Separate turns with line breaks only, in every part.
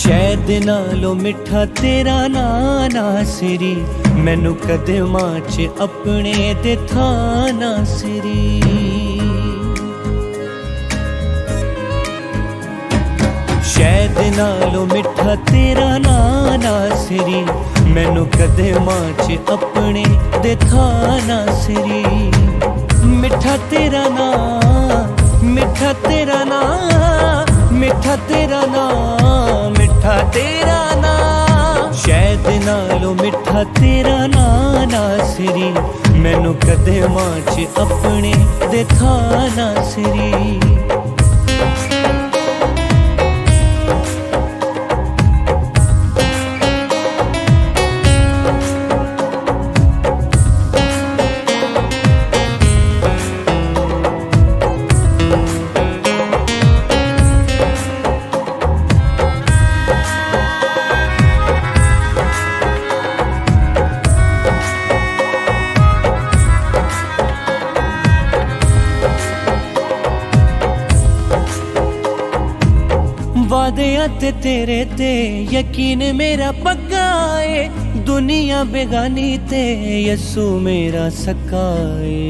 शहद नालों मिठा तेरा नाना सिरी, मैनू कदमां च अपने दे थाना सिरी। शहद नालों मिठा तेरा नाना सिरी, मैनू कदमां च अपने दे थाना सिरी। मिठा तेरा ना, मिठा तेरा ना, मिठा तेरा ना, मिठा तेरा ना। शहद नालों मिठा तेरा नाना सिरी, मैनू कदमां च अपने दे थाना सिरी। वादियां ते तेरे ते यकीन मेरा पक्का है, दुनिया बेगानी ते यसू मेरा सक्का है।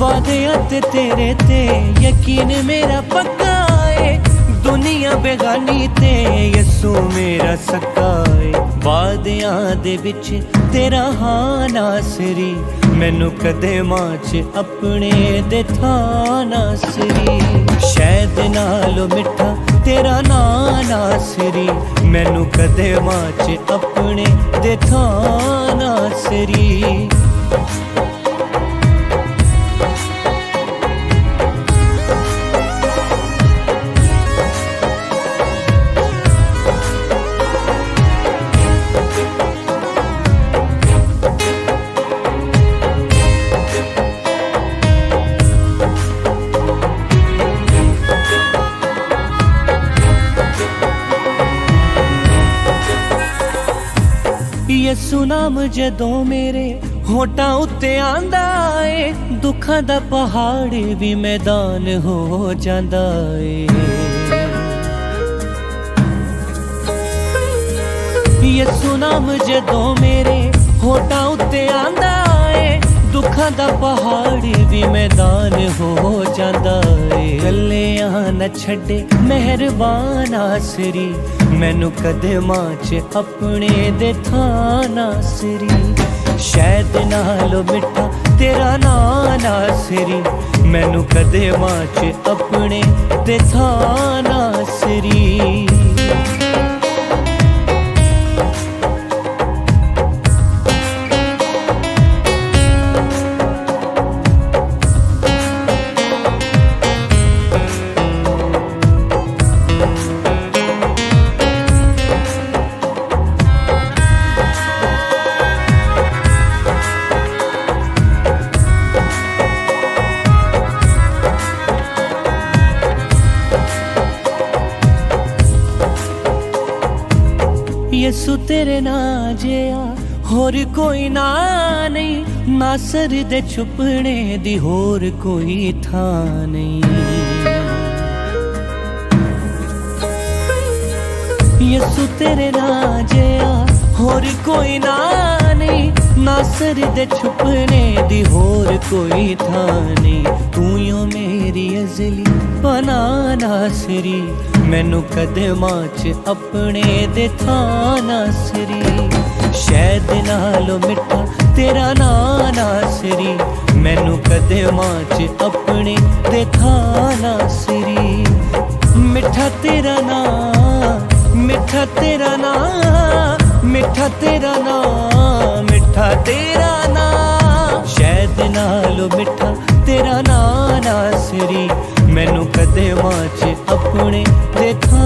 वादियां ते तेरे ते यकीन मेरा पक्का है, दुनिया बेगानी ते यसू मेरा सक्का है। वादियां दे विच तेरा हाँ ना सिरी, मैनू कदमां च अपने दे थाना सिरी। शहद नालों मिठा तेरा नाना सिरी, मैनू कदमां च अपने दे थाना सिरी। यसू नाम जदों मेरे होठां उत्ते आंदा है, दुखां दा पहाड़ भी मैदान हो जांदा है। यसू नाम जदों मेरे होठां उत्ते आंदा है, दुखां दा पहाड़ भी मैदान हो जांदा है। गल्लियां न छड्डे मेहरबान आसरी, मैनू कदमां च अपने दे थाना सिरी। शहद नालों मिठा तेरा नाना सिरी, मैनू कदमां च अपने दे थाना सिरी। यसू तेरे ना जिया होर कोई ना नहीं, नासर दे छुपने दी होर कोई था नहीं। यसू तेरे ना जिया होर कोई ना नहीं, नासर दे छुपने दी होर कोई था नहीं। तू यो मेरी अज़ली बनाना सिरी, मैनू कदमां च अपने दे थाना सिरी। शहद नालों मिठा तेरा नाना सिरी, मैनू कदमां च अपने दे थाना सिरी। मिठा तेरा ना, मिठा तेरा ना, मिठा तेरा ना, मिठा तेरा ना। शहद नालों मिठा तेरा ना नासरी मैनू कदे मां च अपने देखा